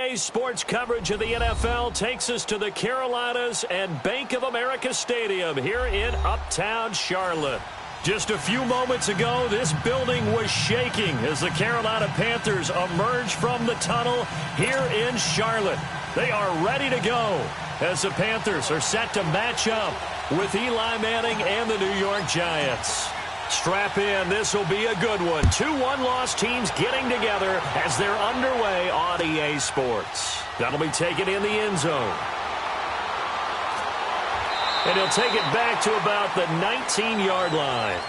EA Sports coverage of the NFL takes us to the Carolinas and Bank of America Stadium here in Uptown Charlotte. Just a few moments ago, this building was shaking as the Carolina Panthers emerged from the tunnel here in Charlotte. They are ready to go as the Panthers are set to match up with Eli Manning and the New York Giants. Strap in, this will be a good one. 2 one-loss teams getting together as they're underway on EA Sports. That'll be taken in the end zone. And he'll take it back to about the 19-yard line.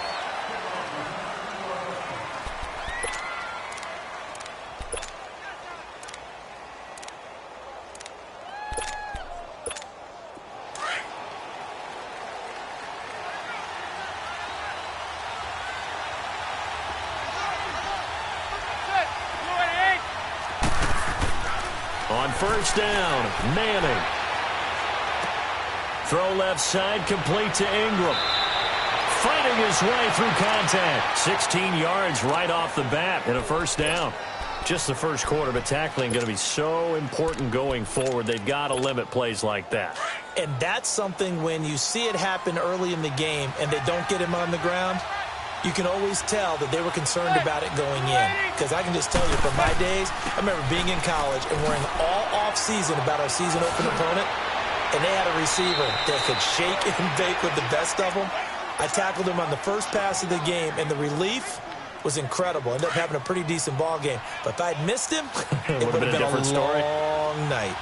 On first down, Manning. Throw left side, complete to Ingram. Fighting his way through contact. 16 yards right off the bat and a first down. Just the first quarter, but tackling going to be so important going forward. They've got to limit plays like that. And that's something when you see it happen early in the game and they don't get him on the ground, you can always tell that they were concerned about it going in. Because I can just tell you from my days, I remember being in college and worrying all off-season about our season open opponent, and they had a receiver that could shake and bake with the best of them. I tackled him on the first pass of the game, and the relief was incredible. Ended up having a pretty decent ball game. But if I'd missed him, it would have been a different story. Long night.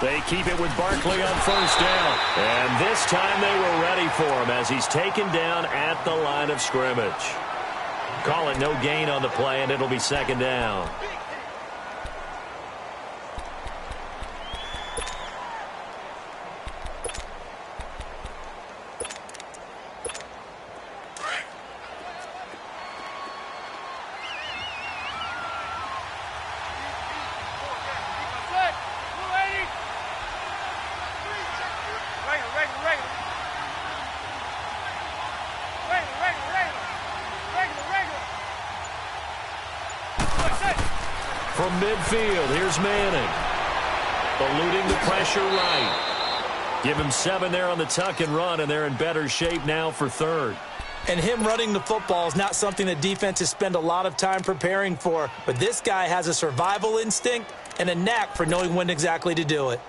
They keep it with Barkley on first down. And this time they were ready for him as he's taken down at the line of scrimmage. Call it no gain on the play, and it'll be second down. From midfield, here's Manning. Eluding the pressure right. Give him 7 there on the tuck and run, and they're in better shape now for third. And him running the football is not something that defenses spend a lot of time preparing for. But this guy has a survival instinct and a knack for knowing when exactly to do it.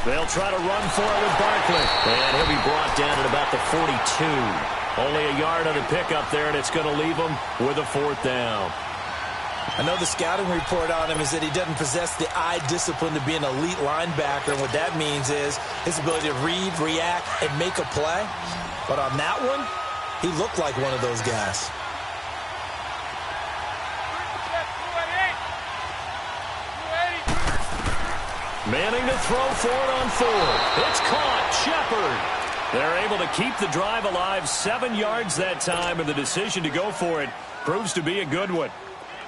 They'll try to run for it with Barkley. And he'll be brought down at about the 42. Only a yard on the pickup there, and it's going to leave him with a fourth down. I know the scouting report on him is that he doesn't possess the eye discipline to be an elite linebacker. And what that means is his ability to read, react, and make a play. But on that one, he looked like one of those guys. Manning to throw for it on fourth. It's caught. Shepard. They're able to keep the drive alive. 7 yards that time, and the decision to go for it proves to be a good one.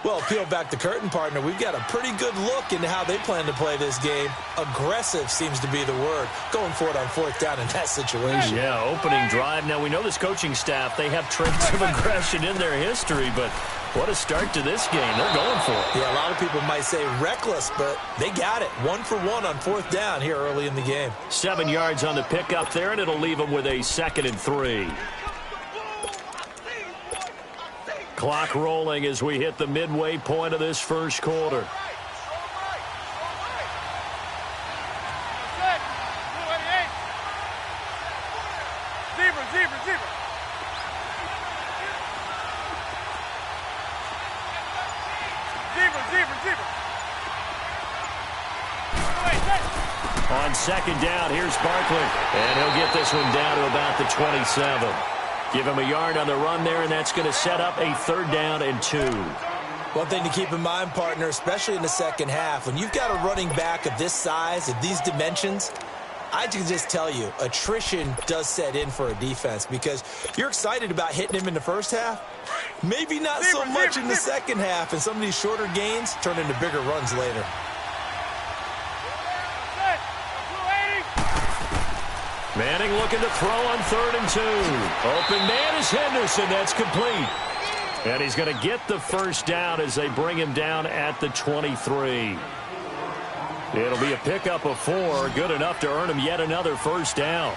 Well, peel back the curtain, partner. We've got a pretty good look into how they plan to play this game. Aggressive seems to be the word. Going for it on fourth down in that situation. Yeah, opening drive. Now, we know this coaching staff, they have traits of aggression in their history, but what a start to this game. They're going for it. Yeah, a lot of people might say reckless, but they got it. 1 for 1 on fourth down here early in the game. 7 yards on the pickup there, and it'll leave them with a 2nd and 3. Clock rolling as we hit the midway point of this first quarter. On second down, here's Barkley. And he'll get this one down to about the 27. Give him a yard on the run there, and that's going to set up a 3rd down and 2. One thing to keep in mind, partner, especially in the second half, when you've got a running back of this size, of these dimensions, I can just tell you, attrition does set in for a defense because you're excited about hitting him in the first half. Maybe not so much in the second half, and some of these shorter gains turn into bigger runs later. Manning looking to throw on 3rd and 2. Open man is Henderson. That's complete. And he's going to get the first down as they bring him down at the 23. It'll be a pickup of 4. Good enough to earn him yet another first down.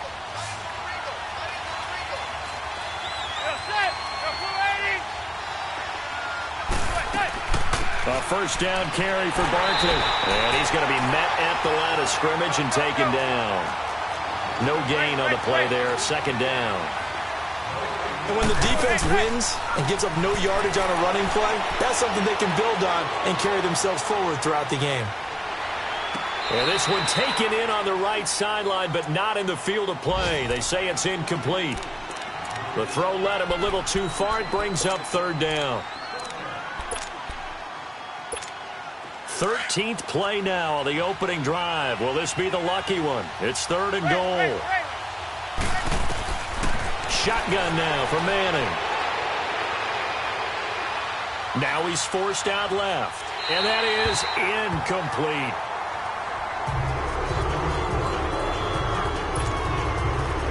A first down carry for Barkley. And he's going to be met at the line of scrimmage and taken down. No gain on the play there. Second down. And when the defense wins and gives up no yardage on a running play, that's something they can build on and carry themselves forward throughout the game. And this one taken in on the right sideline, but not in the field of play. They say it's incomplete. The throw led him a little too far. It brings up 3rd down. 13th play now on the opening drive. Will this be the lucky one? It's 3rd and goal. Shotgun now for Manning. Now he's forced out left. And that is incomplete.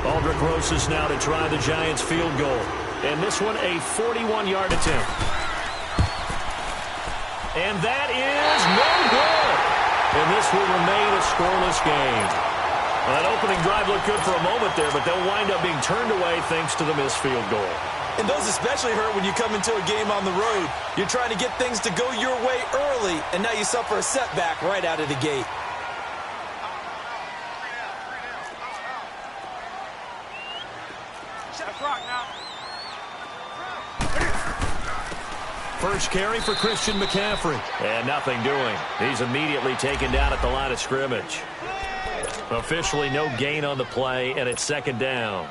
Aldrich Rosas now to try the Giants field goal. And this one a 41-yard attempt. And that is no good. And this will remain a scoreless game. That opening drive looked good for a moment there, but they'll wind up being turned away thanks to the missed field goal. And those especially hurt when you come into a game on the road. You're trying to get things to go your way early, and now you suffer a setback right out of the gate. First carry for Christian McCaffrey. And nothing doing. He's immediately taken down at the line of scrimmage. Officially no gain on the play, and it's 2nd down.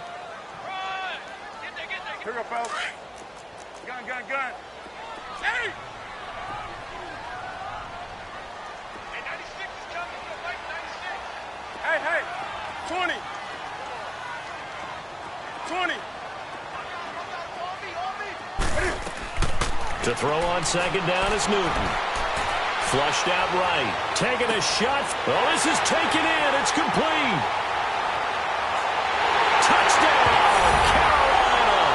Here we go, fellas. Gun. Hey! Hey, 96 is coming. We're fighting 96. Hey. 20. 20. To throw on 2nd down is Newton. Flushed out right. Taking a shot. Oh, this is taken in. It's complete. Touchdown, Carolina.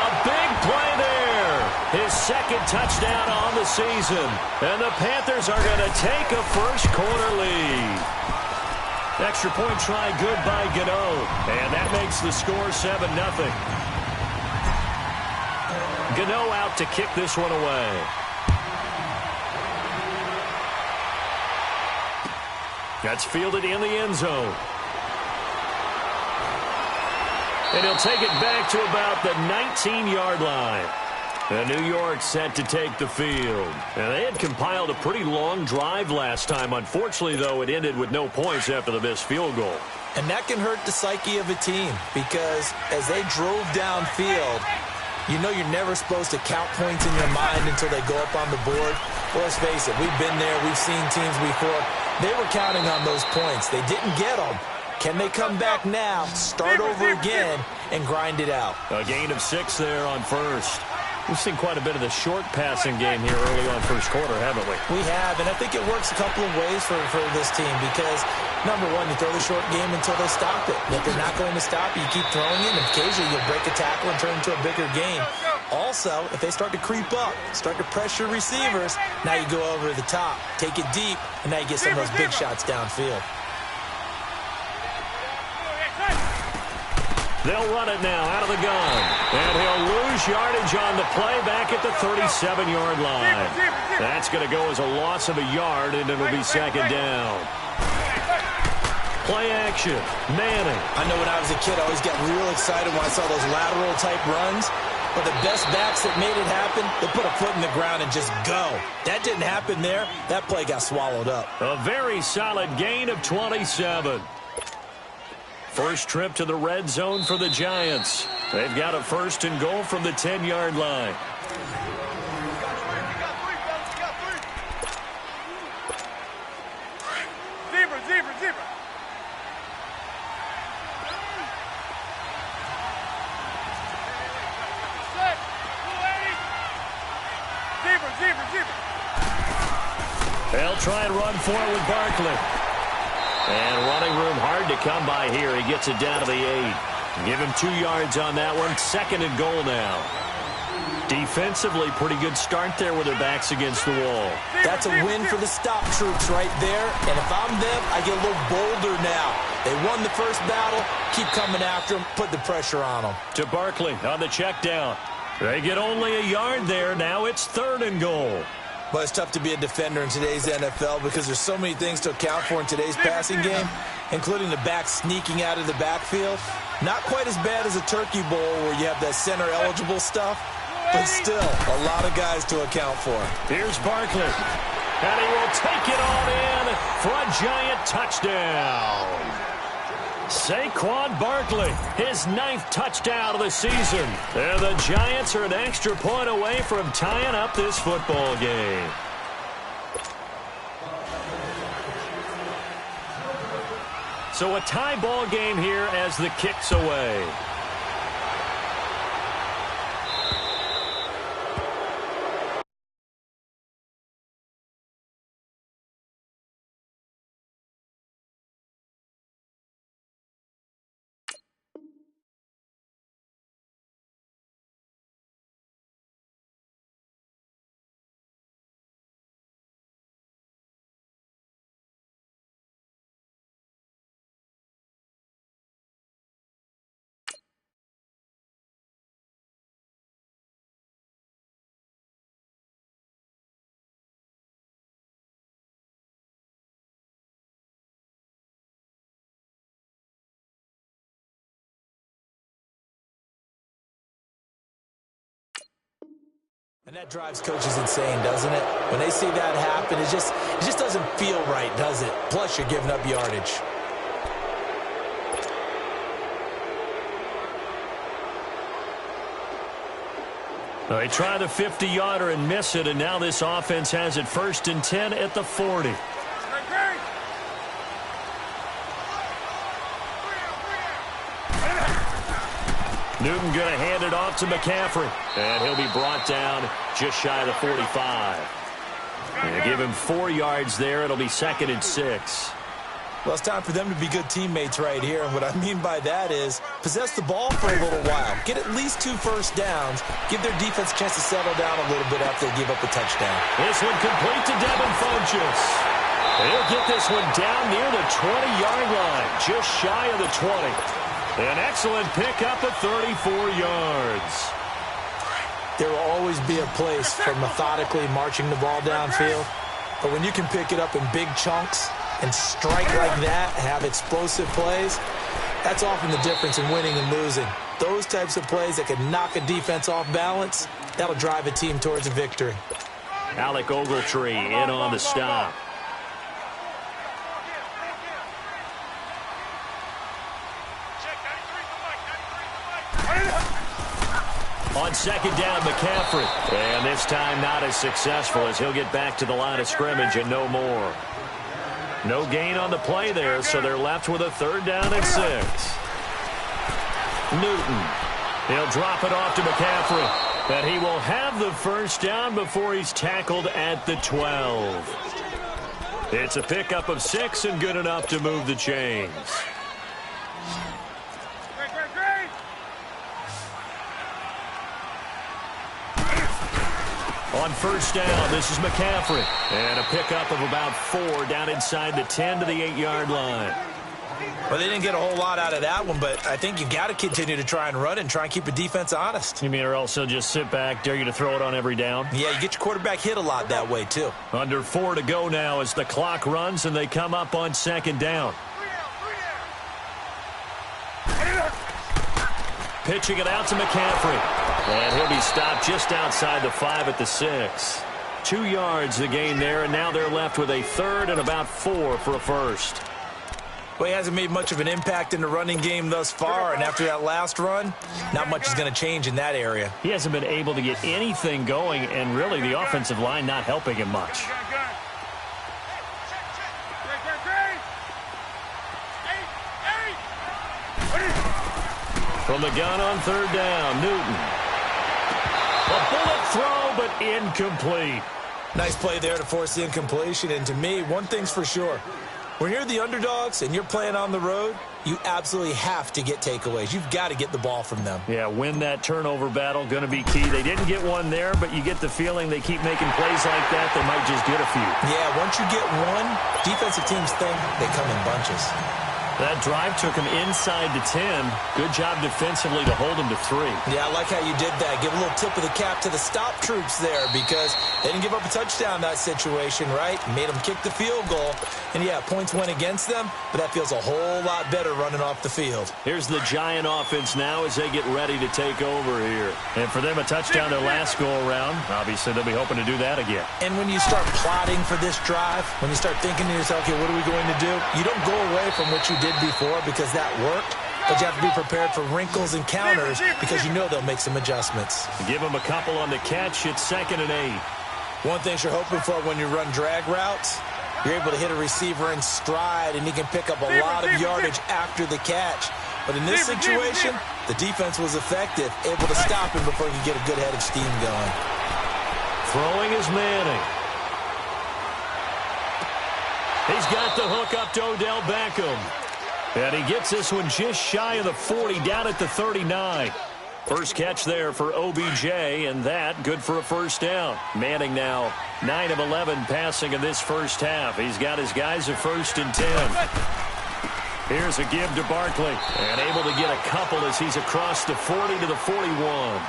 A big play there. His 2nd touchdown on the season. And the Panthers are going to take a first-quarter lead. Extra point try good by Gano. And that makes the score 7-0. Gano out to kick this one away. That's fielded in the end zone. And he'll take it back to about the 19-yard line. And New York set to take the field. And they had compiled a pretty long drive last time. Unfortunately, though, it ended with no points after the missed field goal. And that can hurt the psyche of a team because as they drove downfield, you know you're never supposed to count points in your mind until they go up on the board. Well, let's face it, we've been there. We've seen teams before. They were counting on those points. They didn't get them. Can they come back now, start over again, and grind it out? A gain of 6 there on first. We've seen quite a bit of the short passing game here early on first quarter, haven't we? We have, and I think it works a couple of ways for this team because, number one, you throw the short game until they stop it. If they're not going to stop you, keep throwing it, and occasionally you'll break a tackle and turn it into a bigger game. Also, if they start to creep up, start to pressure receivers, now you go over the top, take it deep, and now you get some of those big shots downfield. They'll run it now out of the gun. And he'll lose yardage on the play back at the 37-yard line. That's going to go as a loss of a yard, and it'll be 2nd down. Play action. Manning. I know when I was a kid, I always got real excited when I saw those lateral-type runs. But the best backs that made it happen, they put a foot in the ground and just go. That didn't happen there. That play got swallowed up. A very solid gain of 27. First trip to the red zone for the Giants. They've got a 1st and goal from the 10-yard line. Zebra. Zebra. They'll try and run for it with Barkley. And running room hard to come by here. He gets it down to the 8. Give him 2 yards on that one. 2nd and goal now. Defensively, pretty good start there with their backs against the wall. That's a win for the stop troops right there. And if I'm them, I get a little bolder now. They won the first battle. Keep coming after them. Put the pressure on them. To Barkley on the check down. They get only a yard there. Now it's 3rd and goal. But it's tough to be a defender in today's NFL because there's so many things to account for in today's passing game, including the back sneaking out of the backfield. Not quite as bad as a turkey bowl where you have that center-eligible stuff, but still a lot of guys to account for. Here's Barkley, and he will take it on in for a giant touchdown. Saquon Barkley, his 9th touchdown of the season. And the Giants are an extra point away from tying up this football game. So a tie ball game here as the kick's away. And that drives coaches insane, doesn't it? When they see that happen, it just doesn't feel right, does it? Plus, you're giving up yardage. They try the 50-yarder and miss it, and now this offense has it 1st and 10 at the 40. Newton going to hand it off to McCaffrey. And he'll be brought down just shy of the 45. And give him 4 yards there. It'll be 2nd and 6. Well, it's time for them to be good teammates right here. And what I mean by that is possess the ball for a little while. Get at least 2 first downs. Give their defense a chance to settle down a little bit after they give up a touchdown. This one complete to Devin Funchess. He'll get this one down near the 20-yard line. Just shy of the 20. An excellent pickup of 34 yards. There will always be a place for methodically marching the ball downfield. But when you can pick it up in big chunks and strike like that, have explosive plays, that's often the difference in winning and losing. Those types of plays that can knock a defense off balance, that'll drive a team towards a victory. Alec Ogletree in on the stop. On 2nd down, McCaffrey. And this time not as successful as he'll get back to the line of scrimmage and no more. No gain on the play there, so they're left with a 3rd down and 6. Newton. He'll drop it off to McCaffrey. And he will have the 1st down before he's tackled at the 12. It's a pickup of 6 and good enough to move the chains. On 1st down, this is McCaffrey. And a pickup of about 4 down inside the 10 to the 8-yard line. Well, they didn't get a whole lot out of that one, but I think you got to continue to try and run and try and keep the defense honest. You mean or else they'll just sit back, dare you to throw it on every down? Yeah, you get your quarterback hit a lot that way, too. Under 4 to go now as the clock runs and they come up on 2nd down. Pitching it out to McCaffrey. And he'll be stopped just outside the 5 at the 6. 2 yards the gain there, and now they're left with a 3rd and about 4 for a 1st. Well, he hasn't made much of an impact in the running game thus far, and after that last run, not much is going to change in that area. He hasn't been able to get anything going, and really the offensive line not helping him much. From the gun on 3rd down, Newton. A bullet throw, but incomplete. Nice play there to force the incompletion. And to me, one thing's for sure. When you're the underdogs and you're playing on the road, you absolutely have to get takeaways. You've got to get the ball from them. Yeah, win that turnover battle, going to be key. They didn't get one there, but you get the feeling they keep making plays like that, they might just get a few. Yeah, once you get one, defensive teams think they come in bunches. That drive took him inside the 10. Good job defensively to hold him to 3. Yeah, I like how you did that. Give a little tip of the cap to the stop troops there because they didn't give up a touchdown in that situation, right? Made them kick the field goal. And, yeah, points went against them, but that feels a whole lot better running off the field. Here's the Giant offense now as they get ready to take over here. And for them, a touchdown their last go-around. Obviously, they'll be hoping to do that again. And when you start plotting for this drive, when you start thinking to yourself, okay, what are we going to do? You don't go away from what you did before because that worked, but you have to be prepared for wrinkles and counters because you know they'll make some adjustments. Give them a couple on the catch. It's 2nd and 8. One thing you're hoping for when you run drag routes, you're able to hit a receiver in stride and he can pick up a lot of yardage after the catch. But in this situation, the defense was effective, able to stop him before he could get a good head of steam going. Throwing is Manning. He's got the hook up to Odell Beckham. And he gets this one just shy of the 40, down at the 39. First catch there for OBJ, and that good for a first down. Manning now 9 of 11 passing in this first half. He's got his guys at 1st and 10. Here's a give to Barkley, and able to get a couple as he's across the 40 to the 41.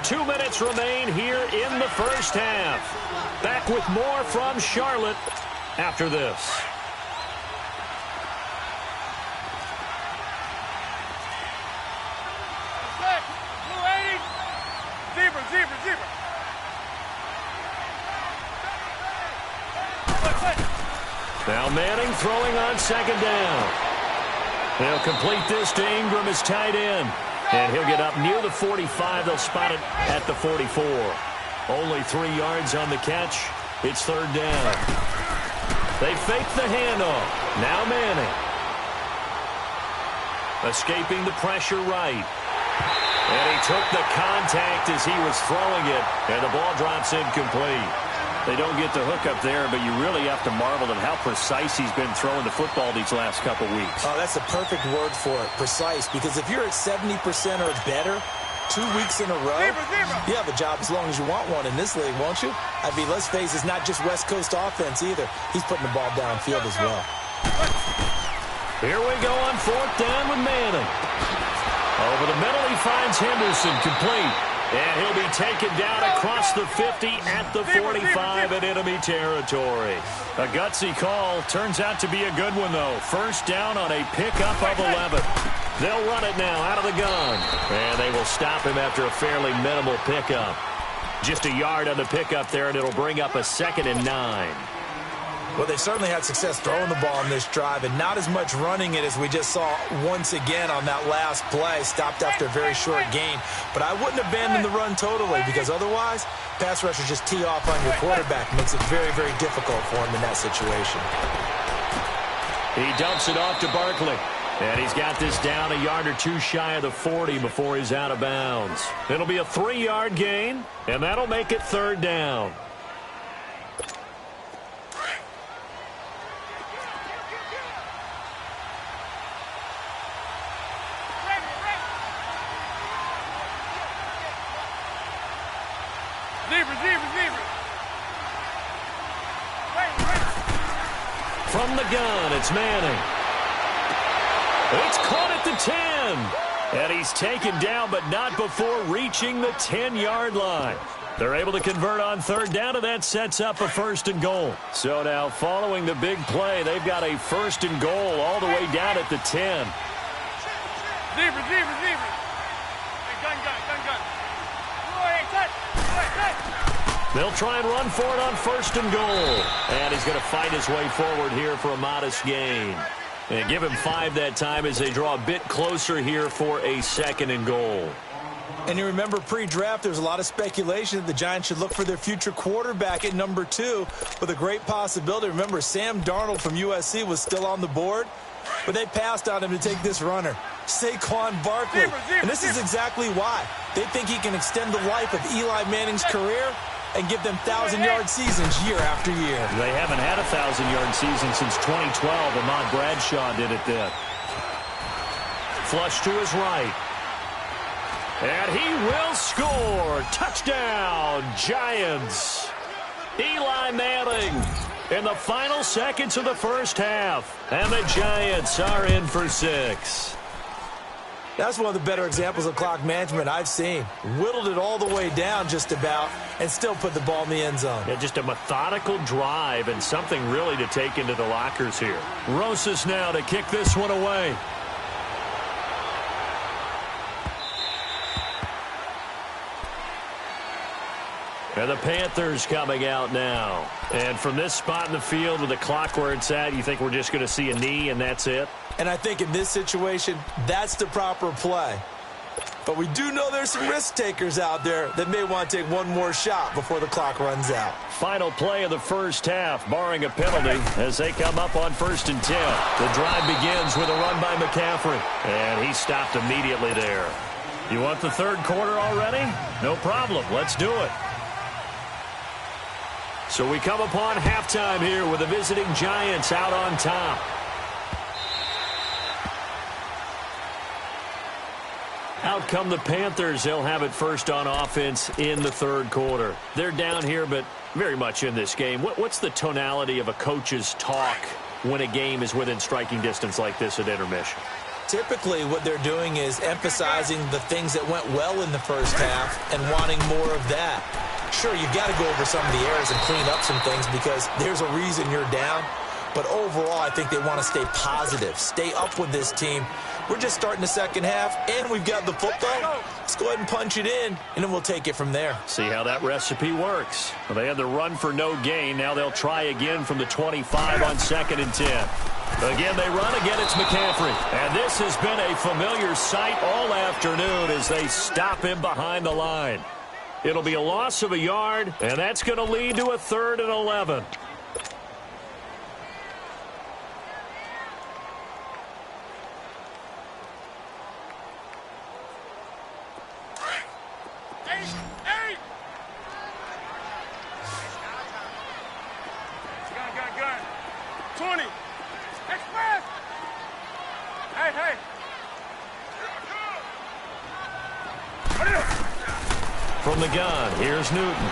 Two minutes remain here in the first half. Back with more from Charlotte after this. Zebra. Now Manning throwing on 2nd down. They'll complete this to Ingram as tight end. And he'll get up near the 45. They'll spot it at the 44. Only 3 yards on the catch. It's 3rd down. They fake the handoff. Now Manning. Escaping the pressure right. And he took the contact as he was throwing it. And the ball drops incomplete. They don't get the hook up there, but you really have to marvel at how precise he's been throwing the football these last couple weeks. Oh, that's the perfect word for it, precise. Because if you're at 70% or better 2 weeks in a row, you have a job as long as you want one in this league, won't you? I mean, let's face it, it's not just West Coast offense either. He's putting the ball downfield as well. Here we go on 4th down with Manning. Over the middle, he finds Henderson complete. And he'll be taken down across the 50 at the 45 in enemy territory. A gutsy call. Turns out to be a good one, though. First down on a pickup of 11. They'll run it now out of the gun. And they will stop him after a fairly minimal pickup. Just a yard on the pickup there, and it'll bring up a 2nd and 9. Well, they certainly had success throwing the ball on this drive and not as much running it as we just saw once again on that last play. Stopped after a very short gain. But I wouldn't abandon the run totally because otherwise, pass rushers just tee off on your quarterback. Makes it very, very difficult for him in that situation. He dumps it off to Barkley. And he's got this down a yard or 2 shy of the 40 before he's out of bounds. It'll be a 3-yard gain, and that'll make it 3rd down. Zebra. From the gun, it's Manning. It's caught at the 10. And he's taken down, but not before reaching the 10-yard line. They're able to convert on 3rd down, and that sets up a 1st and goal. So now, following the big play, they've got a 1st and goal all the way down at the 10. Zebra. Hey, gun. They'll try and run for it on 1st and goal. And he's going to fight his way forward here for a modest gain. And give him 5 that time as they draw a bit closer here for a 2nd and goal. And you remember pre-draft, there was a lot of speculation that the Giants should look for their future quarterback at number 2 with a great possibility. Remember, Sam Darnold from USC was still on the board, but they passed on him to take this runner, Saquon Barkley. And this is exactly why. They think he can extend the life of Eli Manning's career and give them 1,000-yard seasons year after year. They haven't had a 1,000-yard season since 2012. Ahmad Bradshaw did it then. Flush to his right. And he will score. Touchdown, Giants. Eli Manning in the final seconds of the first half. And the Giants are in for 6. That's one of the better examples of clock management I've seen. Whittled it all the way down just about and still put the ball in the end zone. Yeah, just a methodical drive and something really to take into the lockers here. Rosas now to kick this one away. And the Panthers coming out now. And from this spot in the field with the clock where it's at, you think we're just going to see a knee and that's it? And I think in this situation, that's the proper play. But we do know there's some risk takers out there that may want to take one more shot before the clock runs out. Final play of the first half, barring a penalty, as they come up on 1st and 10. The drive begins with a run by McCaffrey. And he stopped immediately there. You want the third quarter already? No problem. Let's do it. So we come upon halftime here with the visiting Giants out on top. Out come the Panthers. They'll have it first on offense in the third quarter. They're down here, but very much in this game. What's the tonality of a coach's talk when a game is within striking distance like this at intermission? Typically, what they're doing is emphasizing the things that went well in the first half and wanting more of that. Sure, you've got to go over some of the errors and clean up some things because there's a reason you're down. But overall, I think they want to stay positive, stay up with this team. We're just starting the second half, and we've got the football. Let's go ahead and punch it in, and then we'll take it from there. See how that recipe works. Well, they had the run for no gain. Now they'll try again from the 25 on 2nd and 10. Again, they run. Again, it's McCaffrey. And this has been a familiar sight all afternoon as they stop him behind the line. It'll be a loss of a yard, and that's going to lead to a 3rd and 11. Gun. 20. Express. Hey. From the gun, here's Newton.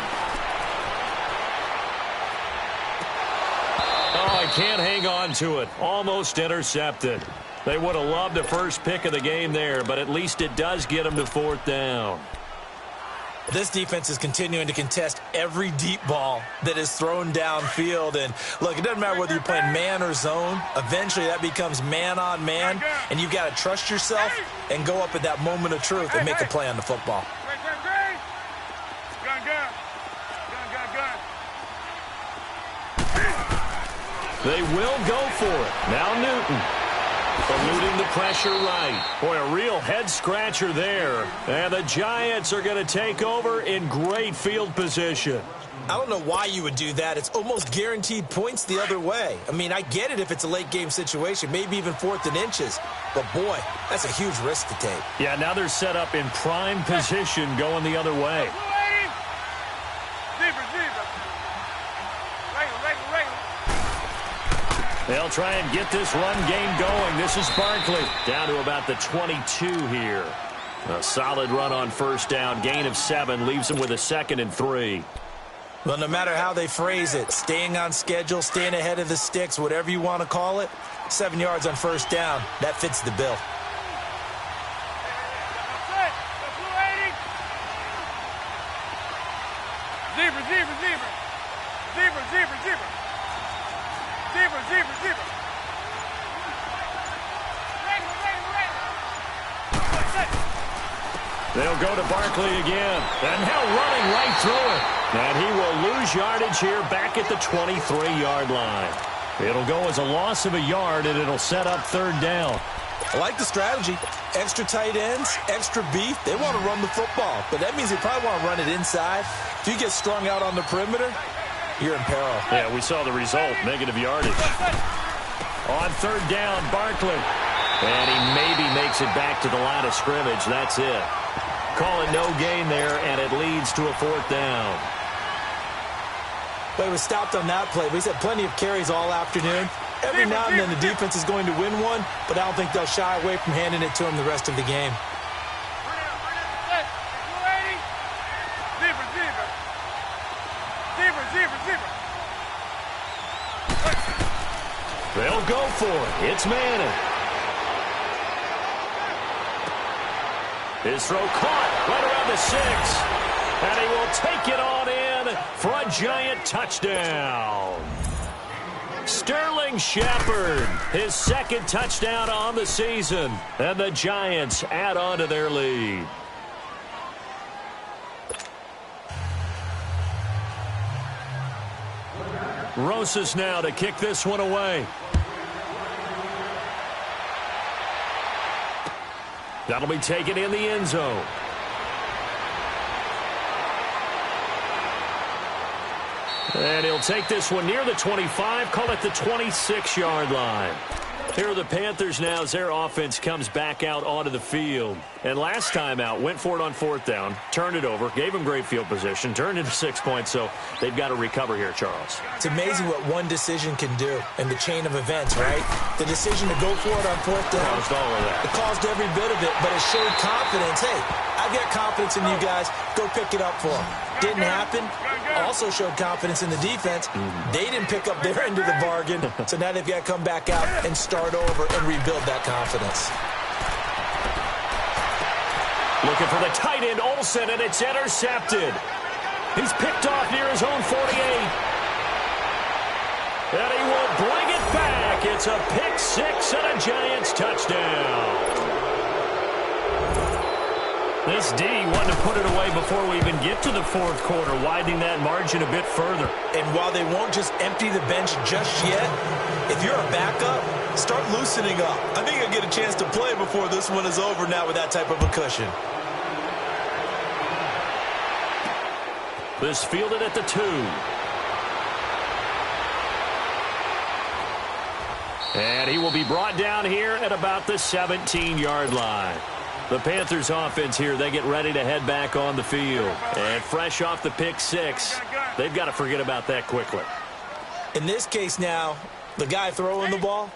Oh, he can't hang on to it. Almost intercepted. They would have loved the first pick of the game there, but at least it does get them to 4th down. This defense is continuing to contest every deep ball that is thrown downfield. And, look, it doesn't matter whether you're playing man or zone. Eventually, that becomes man-on-man, and you've got to trust yourself and go up at that moment of truth and make a play on the football. They will go for it. Now Newton. Eluding the pressure right. Boy, a real head-scratcher there. And the Giants are going to take over in great field position. I don't know why you would do that. It's almost guaranteed points the other way. I mean, I get it if it's a late-game situation, maybe even 4th and inches. But, boy, that's a huge risk to take. Yeah, now they're set up in prime position going the other way. They'll try and get this run game going. This is Barkley down to about the 22 here. A solid run on 1st down. Gain of 7 leaves them with a 2nd and 3. Well, no matter how they phrase it, staying on schedule, staying ahead of the sticks, whatever you want to call it, 7 yards on 1st down, that fits the bill. Zebra. They'll go to Barkley again. And now running right through it. And he will lose yardage here back at the 23-yard line. It'll go as a loss of a yard, and it'll set up 3rd down. I like the strategy. Extra tight ends, extra beef. They want to run the football, but that means they probably want to run it inside. If you get strung out on the perimeter, you're in peril. Yeah, we saw the result, negative yardage. On third down, Barkley. And he maybe makes it back to the line of scrimmage. That's it. Call it no gain there, and it leads to a fourth down. But he was stopped on that play. But he's had plenty of carries all afternoon. Every now and then the defense is going to win one, but I don't think they'll shy away from handing it to him the rest of the game. They'll go for it. It's Manning. His throw caught right around the 6. And he will take it on in for a giant touchdown. Sterling Shepard, his second touchdown on the season. And the Giants add on to their lead. Rosas now to kick this one away. That'll be taken in the end zone. And he'll take this one near the 25, call it the 26-yard line. Here are the Panthers now as their offense comes back out onto the field. And last time out, went for it on fourth down, turned it over, gave them great field position, turned into 6 points, so they've got to recover here, Charles. It's amazing what one decision can do in the chain of events, right? The decision to go for it on fourth down. Caused all of that. It caused every bit of it, but it showed confidence. Hey, I've got confidence in you guys. Go pick it up for them. Didn't happen. Also showed confidence in the defense. They didn't pick up their end of the bargain, so now they've got to come back out and start over and rebuild that confidence. Looking for the tight end, Olsen, and it's intercepted. He's picked off near his own 48. And he will bring it back. It's a pick six and a Giants touchdown. This D wanted to put it away before we even get to the fourth quarter, widening that margin a bit further. And while they won't just empty the bench just yet, if you're a backup, start loosening up. I think you'll get a chance to play before this one is over now with that type of a cushion. This fielded at the 2. And he will be brought down here at about the 17-yard line. The Panthers offense here, they get ready to head back on the field. And fresh off the pick six, they've got to forget about that quickly. In this case now, the guy throwing the ball,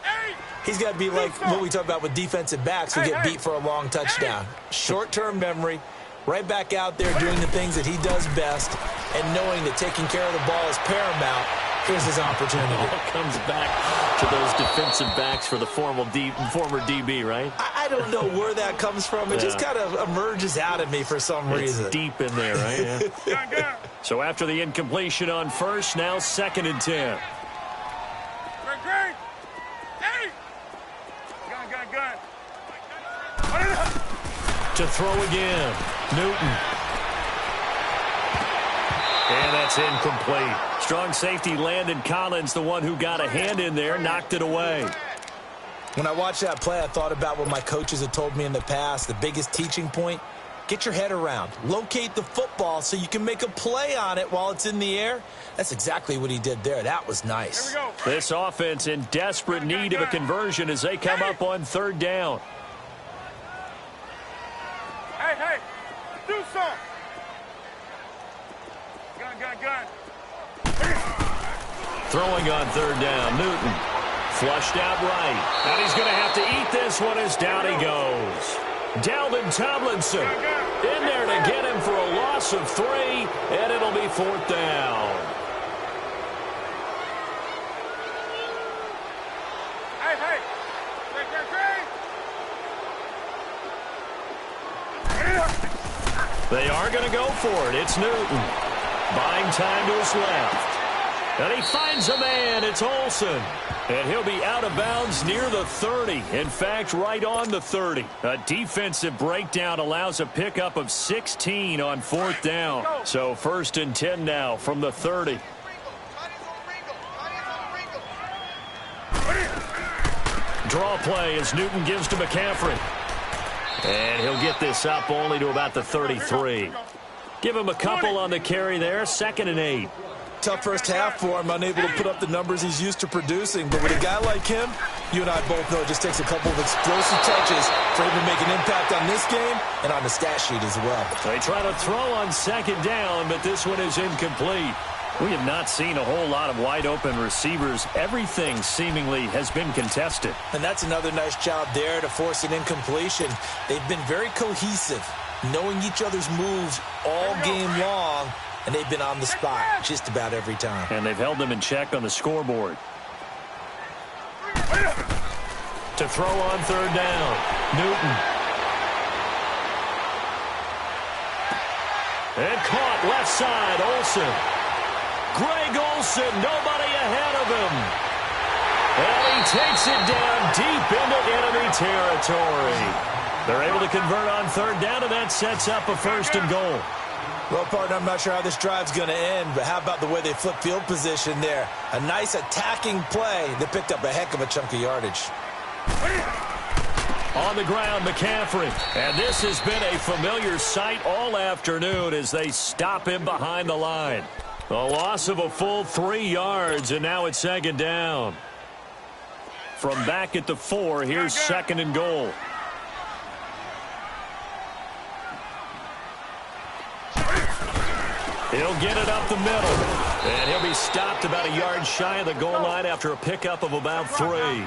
he's got to be like what we talk about with defensive backs who get beat for a long touchdown. Short-term memory, right back out there doing the things that he does best, and knowing that taking care of the ball is paramount. Here's his opportunity. All comes back to those defensive backs for the former DB, right? I don't know where that comes from. It just kind of emerges out of me for some reason. It's deep in there, right? Yeah. So after the incompletion on first, now 2nd and 10. To throw again, Newton. And that's incomplete. Strong safety Landon Collins, the one who got a hand in there, knocked it away. When I watched that play, I thought about what my coaches had told me in the past. The biggest teaching point, get your head around. Locate the football so you can make a play on it while it's in the air. That's exactly what he did there. That was nice. This offense in desperate need of a conversion as they come up on third down. Hey, do something. Gun. Throwing on third down, Newton. Flushed out right. And he's going to have to eat this one as down he goes. Dalvin Tomlinson in there to get him for a loss of 3, and it'll be fourth down. Hey. They are going to go for it. It's Newton. Buying time to his left. And he finds a man. It's Olsen. And he'll be out of bounds near the 30. In fact, right on the 30. A defensive breakdown allows a pickup of 16 on fourth down. So 1st and 10 now from the 30. Draw play as Newton gives to McCaffrey. And he'll get this up only to about the 33. Give him a couple on the carry there. 2nd and 8. Tough first half for him, unable to put up the numbers he's used to producing. But with a guy like him, you and I both know it just takes a couple of explosive touches for him to make an impact on this game and on the stat sheet as well. They try to throw on 2nd down, but this one is incomplete. We have not seen a whole lot of wide-open receivers. Everything seemingly has been contested. And that's another nice job there to force an incompletion. They've been very cohesive, knowing each other's moves all game long, and they've been on the spot just about every time. And they've held them in check on the scoreboard. To throw on 3rd down, Newton. And caught left side, Olsen. Greg Olsen, nobody ahead of him. And he takes it down deep into enemy territory. They're able to convert on 3rd down, and that sets up a 1st and goal. Well, partner, I'm not sure how this drive's going to end, but how about the way they flip field position there? A nice attacking play that picked up a heck of a chunk of yardage. On the ground, McCaffrey. And this has been a familiar sight all afternoon as they stop him behind the line. A loss of a full 3 yards, and now it's 2nd down. From back at the 4, here's 2nd and goal. He'll get it up the middle. And he'll be stopped about a yard shy of the goal line after a pickup of about 3.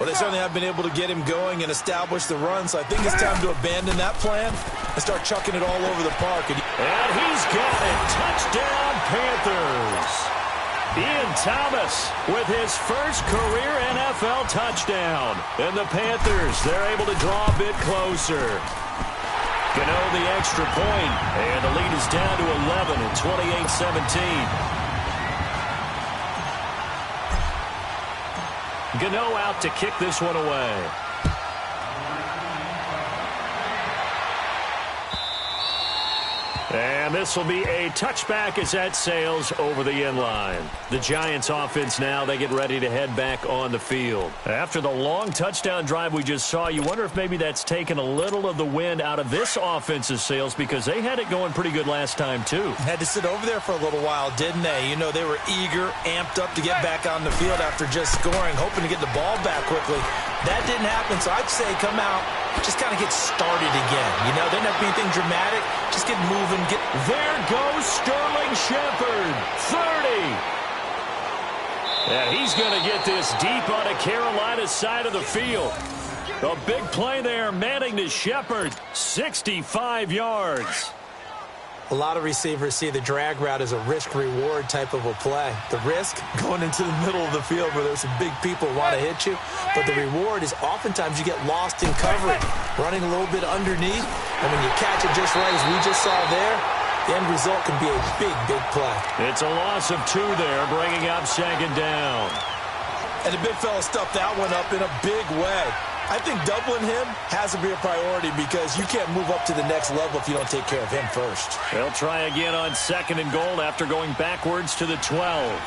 Well, they certainly have been able to get him going and establish the run, so I think it's time to abandon that plan and start chucking it all over the park. And he's got it. Touchdown, Panthers. Ian Thomas with his first career NFL touchdown. And the Panthers, they're able to draw a bit closer. Gano the extra point, and the lead is down to 11 at 28-17. Gano out to kick this one away. And this will be a touchback as that sails over the end line. The Giants offense now, they get ready to head back on the field. After the long touchdown drive we just saw, you wonder if maybe that's taken a little of the wind out of this offense's sails because they had it going pretty good last time too. Had to sit over there for a little while, didn't they? You know, they were eager, amped up to get back on the field after just scoring, hoping to get the ball back quickly. That didn't happen, so I'd say come out, just kind of get started again. You know, they don't have anything dramatic. Just get moving. There goes Sterling Shepard, 30. And he's going to get this deep on a Carolina side of the field. A big play there, manning to Shepard, 65 yards. A lot of receivers see the drag route as a risk-reward type of a play. The risk, going into the middle of the field where there's some big people who want to hit you. But the reward is oftentimes you get lost in coverage, running a little bit underneath. And when you catch it just right, as we just saw there, the end result can be a big, big play. It's a loss of 2 there, bringing up 2nd down. And the big fella stuffed that one up in a big way. I think doubling him has to be a priority because you can't move up to the next level if you don't take care of him first. They'll try again on 2nd and goal after going backwards to the 12.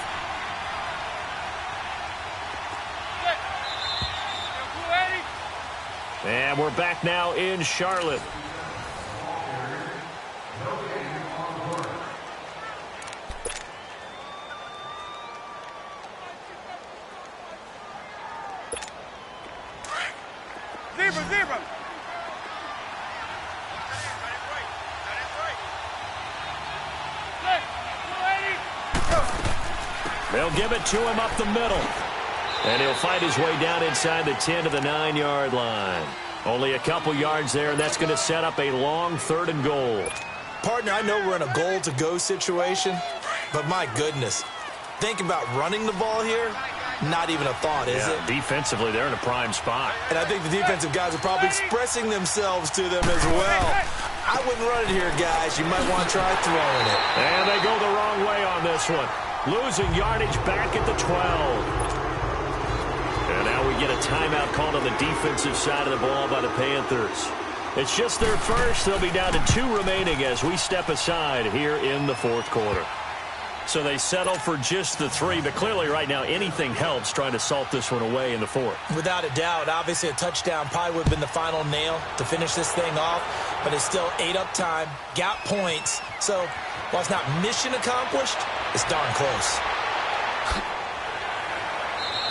And we're back now in Charlotte. Zebra. They'll give it to him up the middle. And he'll fight his way down inside the 10 to the 9-yard line. Only a couple yards there, and that's going to set up a long 3rd and goal. Partner, I know we're in a goal-to-go situation, but my goodness, think about running the ball here. Not even a thought, is it? Defensively, they're in a prime spot. And I think the defensive guys are probably expressing themselves to them as well. I wouldn't run it here, guys. You might want to try throwing it. And they go the wrong way on this one. Losing yardage back at the 12. And now we get a timeout called on the defensive side of the ball by the Panthers. It's just their first. They'll be down to 2 remaining as we step aside here in the 4th quarter. So they settle for just the 3, but clearly right now anything helps trying to salt this one away in the 4th. Without a doubt, obviously a touchdown probably would have been the final nail to finish this thing off, but it's still ate up time, got points. So while it's not mission accomplished, it's darn close.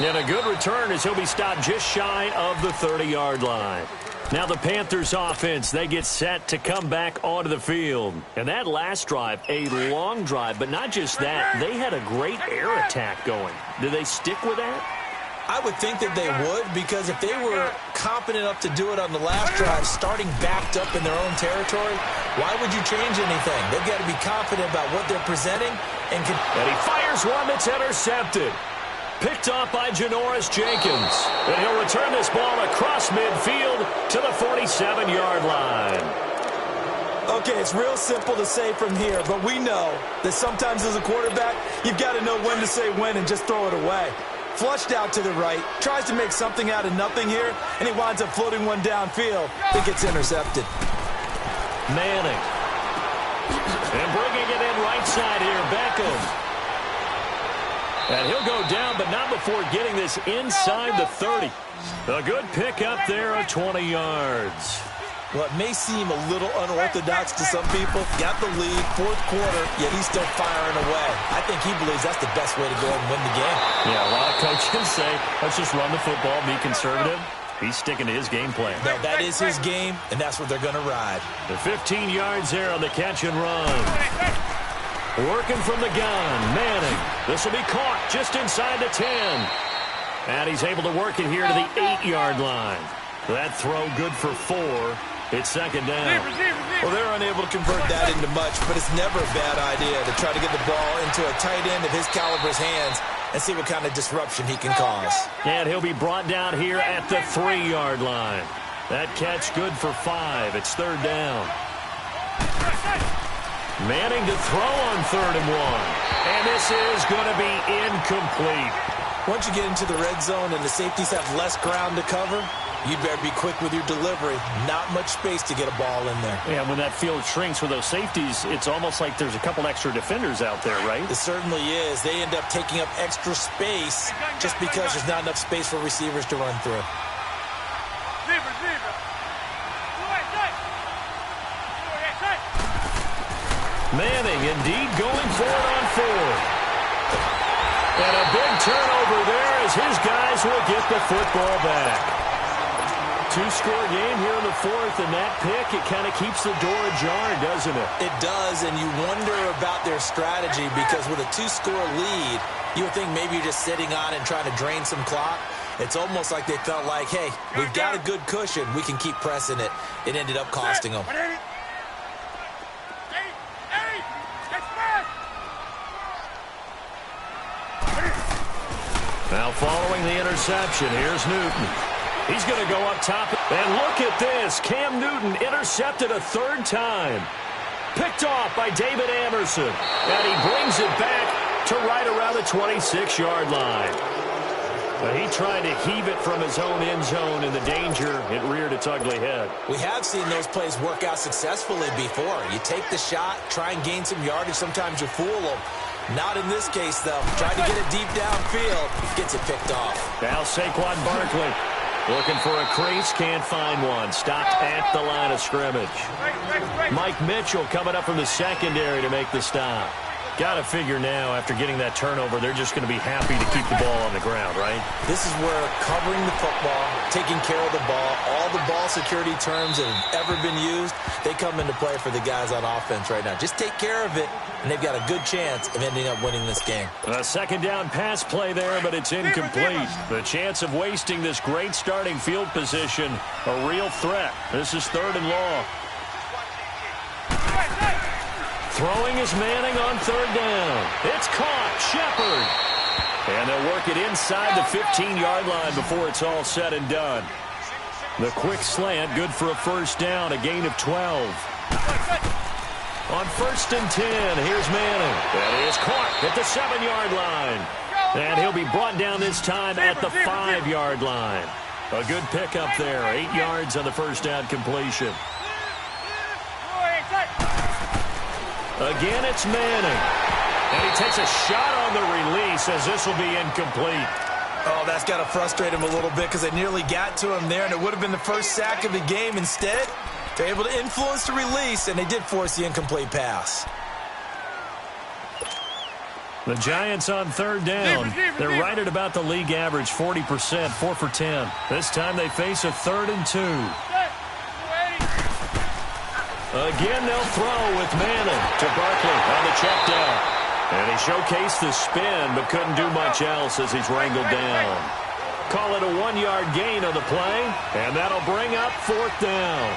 And a good return as he'll be stopped just shy of the 30-yard line. Now the Panthers offense, they get set to come back onto the field. And that last drive, a long drive, but not just that, they had a great air attack going. Do they stick with that? I would think that they would, because if they were confident enough to do it on the last drive, starting backed up in their own territory, why would you change anything? They've got to be confident about what they're presenting. And he fires one that's intercepted. Picked off by Janoris Jenkins. And he'll return this ball across midfield to the 47-yard line. Okay, it's real simple to say from here, but we know that sometimes as a quarterback, you've got to know when to say when and just throw it away. Flushed out to the right, tries to make something out of nothing here, and he winds up floating one downfield. It gets intercepted. Manning. And bringing it in right side here, Beckham. And he'll go down, but not before getting this inside the 30. A good pick up there at 20 yards. What may seem a little unorthodox to some people, got the lead, 4th quarter, yet he's still firing away. I think he believes that's the best way to go and win the game. Yeah, a lot of coaches say, let's just run the football, be conservative. He's sticking to his game plan. No, that is his game, and that's what they're going to ride. The 15 yards there on the catch and run. Working from the gun, Manning. This will be caught just inside the 10. And he's able to work it here to the 8-yard line. That throw good for 4. It's 2nd down. Well, they're unable to convert that into much, but it's never a bad idea to try to get the ball into a tight end of his caliber's hands and see what kind of disruption he can cause. And he'll be brought down here at the 3-yard line. That catch good for 5. It's 3rd down. Manning to throw on 3rd and 1. And this is going to be incomplete. Once you get into the red zone and the safeties have less ground to cover, you'd better be quick with your delivery. Not much space to get a ball in there. Yeah, when that field shrinks with those safeties, it's almost like there's a couple extra defenders out there, right? It certainly is. They end up taking up extra space just because there's not enough space for receivers to run through. Manning indeed going for it on 4th. And a big turnover there as his guys will get the football back. 2-score game here in the 4th, and that pick, it kind of keeps the door ajar, doesn't it? It does, and you wonder about their strategy because with a 2-score lead, you would think maybe you're just sitting on and trying to drain some clock. It's almost like they felt like, hey, we've got a good cushion. We can keep pressing it. It ended up costing them. Now following the interception, here's Newton. He's going to go up top. And look at this. Cam Newton intercepted a 3rd time. Picked off by David Amerson. And he brings it back to right around the 26-yard line. He tried to heave it from his own end zone, and the danger, it reared its ugly head. We have seen those plays work out successfully before. You take the shot, try and gain some yardage. Sometimes you fool them. Not in this case, though. Tried to get it deep downfield. Gets it picked off. Now Saquon Barkley looking for a crease. Can't find one. Stopped at the line of scrimmage. Mike Mitchell coming up from the secondary to make the stop. Got to figure now, after getting that turnover, they're just going to be happy to keep the ball on the ground, right? This is where covering the football, taking care of the ball, all the ball security terms that have ever been used, they come into play for the guys on offense right now. Just take care of it, and they've got a good chance of ending up winning this game. A 2nd down pass play there, but it's incomplete. The chance of wasting this great starting field position, a real threat. This is 3rd and long. Throwing is Manning on 3rd down. It's caught. Shepard. And they'll work it inside the 15-yard line before it's all said and done. The quick slant, good for a 1st down, a gain of 12. On 1st and 10, here's Manning. That is caught at the 7-yard line. And he'll be brought down this time at the 5-yard line. A good pickup there. 8 yards on the 1st down completion. Again, it's Manning. And he takes a shot on the release as this will be incomplete. Oh, that's got to frustrate him a little bit because they nearly got to him there, and it would have been the first sack of the game. Instead, they're able to influence the release, and they did force the incomplete pass. The Giants on third down. They're right at about the league average, 40%, 4 for 10. This time they face a 3rd and 2. Again, they'll throw with Manning to Barkley on the check down. And he showcased the spin, but couldn't do much else as he's wrangled down. Call it a 1-yard gain on the play, and that'll bring up 4th down.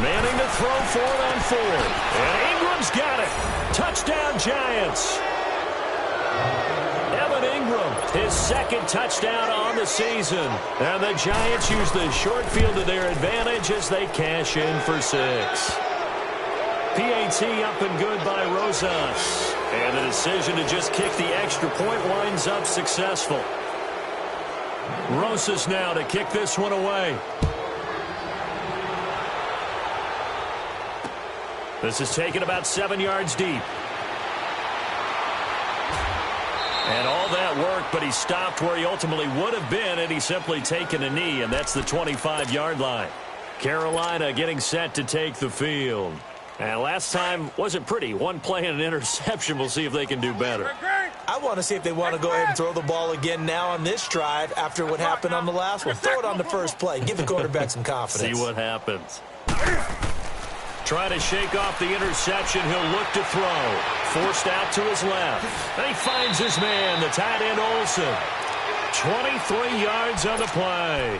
Manning to throw for it on 4th. And Ingram's got it. Touchdown, Giants. Evan Ingram, his 2nd touchdown on the season. And the Giants use the short field to their advantage as they cash in for 6. PAT up and good by Rosas. And the decision to just kick the extra point winds up successful. Rosas now to kick this one away. This is taken about 7 yards deep. And all that worked, but he stopped where he ultimately would have been had he simply taken a knee, and that's the 25-yard line. Carolina getting set to take the field. And last time wasn't pretty. 1 play and an interception. We'll see if they can do better. I want to see if they want to go ahead and throw the ball again now on this drive after what happened on the last one. Throw it on the first play. Give the quarterback some confidence. See what happens. Trying to shake off the interception. He'll look to throw. Forced out to his left. And he finds his man, the tight end Olsen. 23 yards on the play.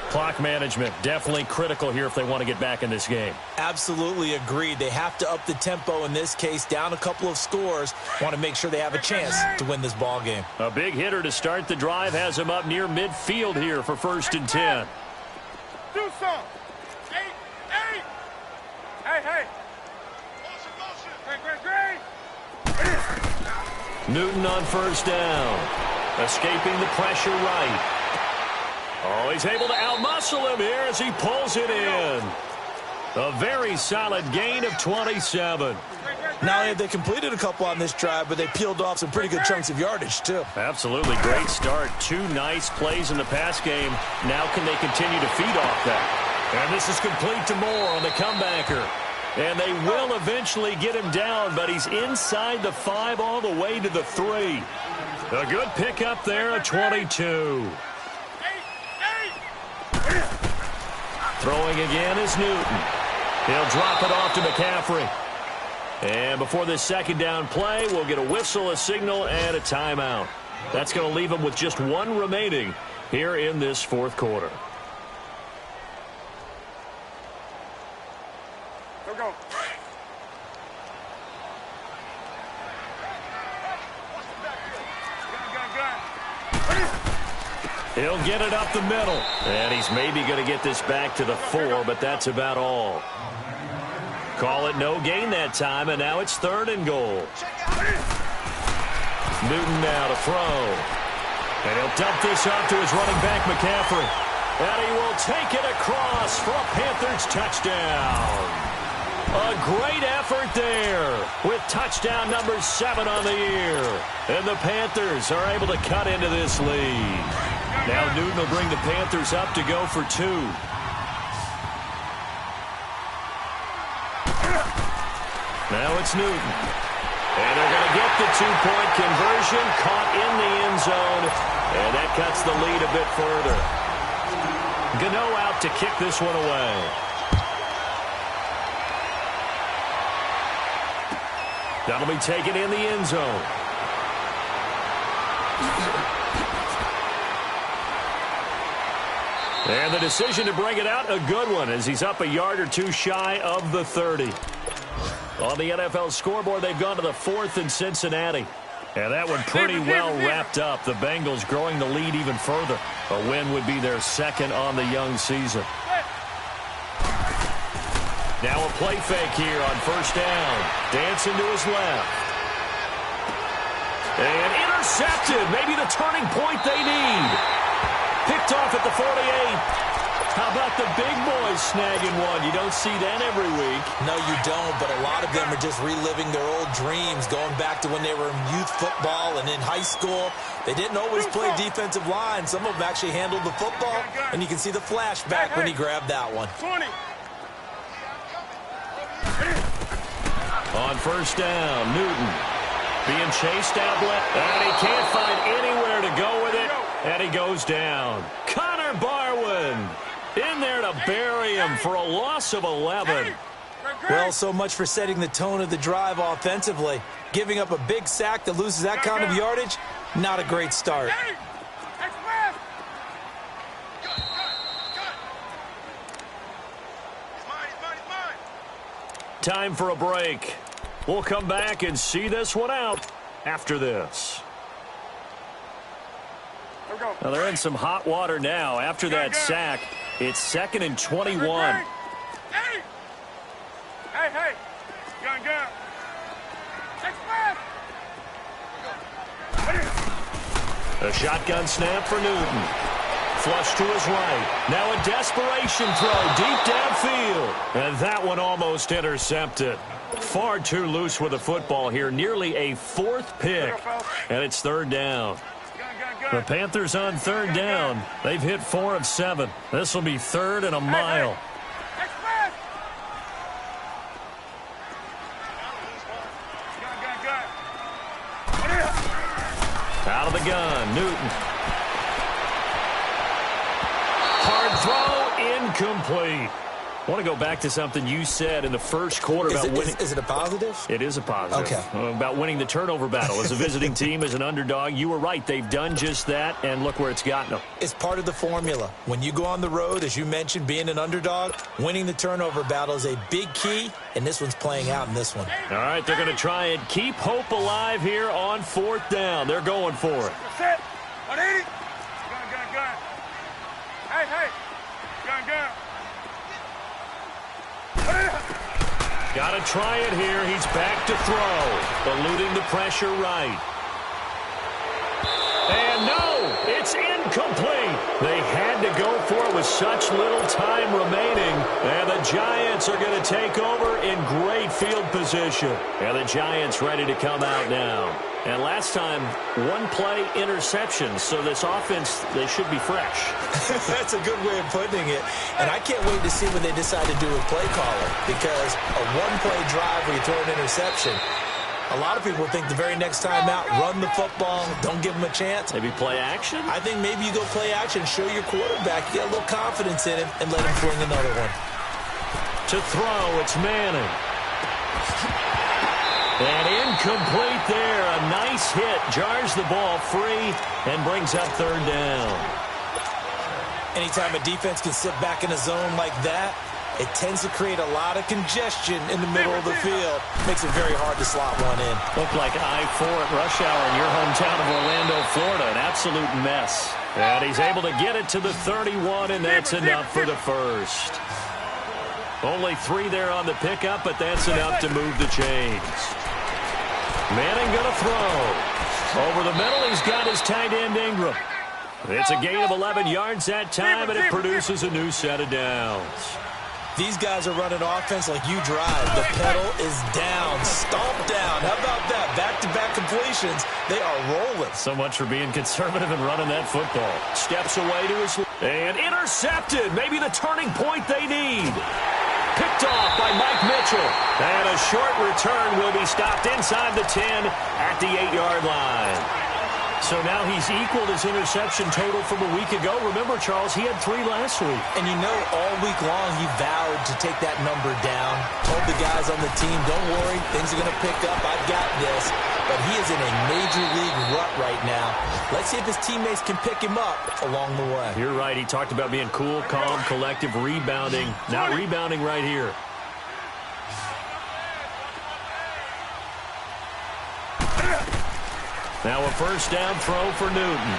Clock management definitely critical here if they want to get back in this game. Absolutely agreed. They have to up the tempo in this case, down a couple of scores. Want to make sure they have a chance to win this ball game. A big hitter to start the drive has him up near midfield here for 1st and 10. Do some. Hey. Great. Newton on 1st down. Escaping the pressure right. Oh, he's able to outmuscle him here as he pulls it in. A very solid gain of 27. Not only have they completed a couple on this drive, but they peeled off some pretty good chunks of yardage, too. Absolutely great start. 2 nice plays in the pass game. Now can they continue to feed off that? And this is complete to Moore on the comebacker. And they will eventually get him down, but he's inside the 5 all the way to the 3. A good pickup there, a 22. Throwing again is Newton. He'll drop it off to McCaffrey. And before this 2nd down play, we'll get a whistle, a signal, and a timeout. That's going to leave him with just 1 remaining here in this 4th quarter. Go. He'll get it up the middle. And he's maybe going to get this back to the 4, but that's about all. Call it no gain that time, and now it's 3rd and goal. Newton now to throw. And he'll dump this off to his running back, McCaffrey. And he will take it across for a Panthers touchdown. A great effort there with touchdown number 7 on the year. And the Panthers are able to cut into this lead. Now Newton will bring the Panthers up to go for 2. Now it's Newton. And they're going to get the 2-point conversion, caught in the end zone. And that cuts the lead a bit further. Gano out to kick this one away. That'll be taken in the end zone. And the decision to bring it out, a good one, as he's up a yard or 2 shy of the 30. On the NFL scoreboard, they've gone to the 4th in Cincinnati. And that one pretty well wrapped up. The Bengals growing the lead even further. A win would be their 2nd on the young season. Now a play fake here on 1st down. Dancing to his left. And intercepted. Maybe the turning point they need. Picked off at the 48. How about about the big boys snagging one? You don't see that every week. No, you don't, but a lot of them are just reliving their old dreams, going back to when they were in youth football and in high school. They didn't always play defensive line. Some of them actually handled the football, and you can see the flashback when he grabbed that one. 20. On first down, Newton being chased out left, and he can't find anywhere to go with it, and he goes down. Connor Barwin in there to bury him for a loss of 11. Well, so much for setting the tone of the drive offensively. Giving up a big sack that loses that kind of yardage, not a great start. Time for a break. We'll come back and see this one out after this. Now they're in some hot water now. After that sack, it's 2nd and 21. Hey. Gun. A shotgun snap for Newton. Flush to his right. Now a desperation throw deep downfield. And that one almost intercepted. Far too loose with the football here. Nearly a 4th pick. And it's 3rd down. The Panthers on 3rd down. They've hit 4 of 7. This will be 3rd and a mile. Out of the gun, Newton. Hard throw, incomplete. I want to go back to something you said in the first quarter about winning. Is it a positive? It is a positive. Okay. About winning the turnover battle. As a visiting team, as an underdog, you were right. They've done just that, and look where it's gotten them. It's part of the formula. When you go on the road, as you mentioned, being an underdog, winning the turnover battle is a big key, and this one's playing out in this one. All right, they're going to try and keep hope alive here on 4th down. They're going for it. Set. 180. Gun. Hey. Gun. Got to try it here. He's back to throw. Eluding the pressure right. And no, it's incomplete. They had to go for it with such little time remaining. And the Giants are going to take over in great field position. And the Giants ready to come out now. And last time, 1-play interception. So this offense, they should be fresh. That's a good way of putting it. And I can't wait to see what they decide to do with play caller. Because a 1-play drive where you throw an interception, a lot of people think the very next time out, run the football, don't give them a chance. Maybe play action? I think maybe you go play action, show your quarterback, you get a little confidence in him, and let him fling another one. To throw, it's Manning. And incomplete there. A nice hit. Jars the ball free and brings up 3rd down. Anytime a defense can sit back in a zone like that, it tends to create a lot of congestion in the middle of the field. Makes it very hard to slot one in. Looked like I-4 at rush hour in your hometown of Orlando, Florida. An absolute mess. And he's able to get it to the 31, and that's enough for the first. Only 3 there on the pickup, but that's enough to move the chains. Manning going to throw. Over the middle, he's got his tight end Ingram. It's a gain of 11 yards that time, and it produces a new set of downs. These guys are running offense like you drive. The pedal is down, stomp down. How about that? Back-to-back completions. They are rolling. So much for being conservative and running that football. Steps away to his... And intercepted. Maybe the turning point they need. Picked off by Mike Mitchell. And a short return will be stopped inside the 10 at the 8-yard line. So now he's equaled his interception total from a week ago. Remember, Charles, he had 3 last week. And you know, all week long he vowed to take that number down. Told the guys on the team, don't worry, things are going to pick up. I've got this. But he is in a major league rut right now. Let's see if his teammates can pick him up along the way. You're right. He talked about being cool, calm, collective, rebounding. Not rebounding right here. Now a first down throw for Newton.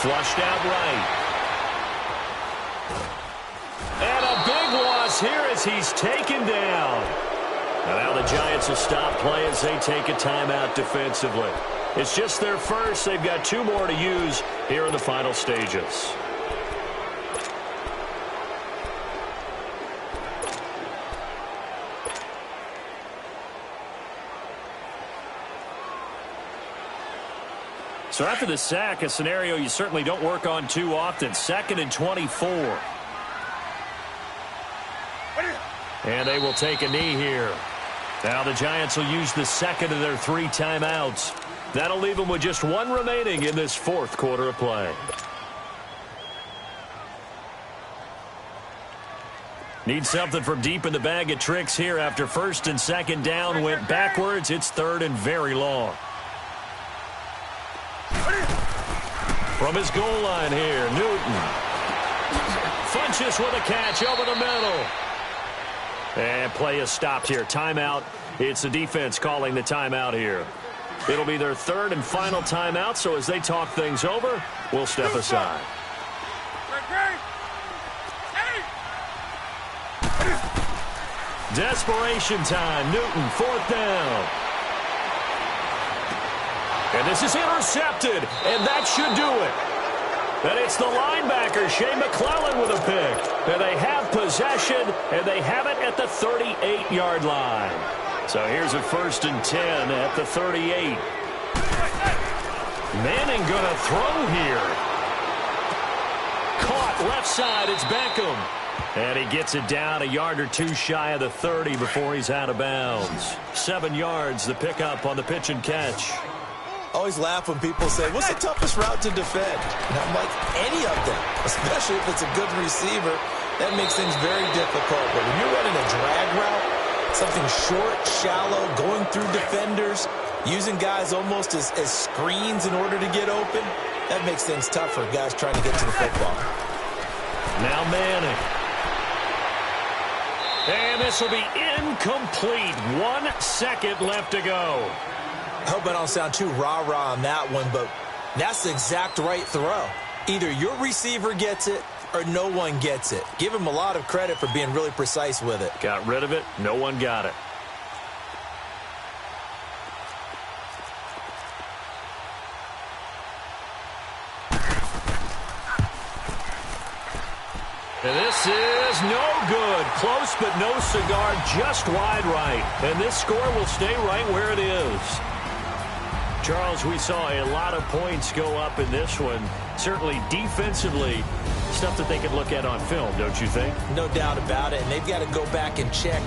Flushed out right. And a big loss here as he's taken down. And now the Giants will stop play as they take a timeout defensively. It's just their first. They've got 2 more to use here in the final stages. So after the sack, a scenario you certainly don't work on too often. 2nd and 24. And they will take a knee here. Now the Giants will use the second of their 3 timeouts. That'll leave them with just 1 remaining in this 4th quarter of play. Need something from deep in the bag of tricks here after 1st and 2nd down went backwards. It's 3rd and very long. From his goal line here, Newton. Funches with a catch over the middle. And play is stopped here. Timeout. It's the defense calling the timeout here. It'll be their 3rd and final timeout, so as they talk things over, we'll step aside. Desperation time. Newton, 4th down. And this is intercepted, and that should do it. And it's the linebacker, Shea McClellan, with a pick. And they have possession, and they have it at the 38-yard line. So here's a 1st and 10 at the 38. Manning going to throw here. Caught left side, it's Beckham. And he gets it down a yard or 2 shy of the 30 before he's out of bounds. 7 yards, the pickup on the pitch and catch. I always laugh when people say, what's the toughest route to defend? And I'm like, any of them, especially if it's a good receiver. That makes things very difficult. But when you're running a drag route, something short, shallow, going through defenders, using guys almost as screens in order to get open, that makes things tough for guys trying to get to the football. Now Manning. And this will be incomplete. 1 second left to go. I hope I don't sound too rah-rah on that one, but that's the exact right throw. Either your receiver gets it or no one gets it. Give him a lot of credit for being really precise with it. Got rid of it. No one got it. And this is no good. Close, but no cigar. Just wide right. And this score will stay right where it is. Charles, we saw a lot of points go up in this one. Certainly defensively, stuff that they could look at on film, don't you think? No doubt about it. And they've got to go back and check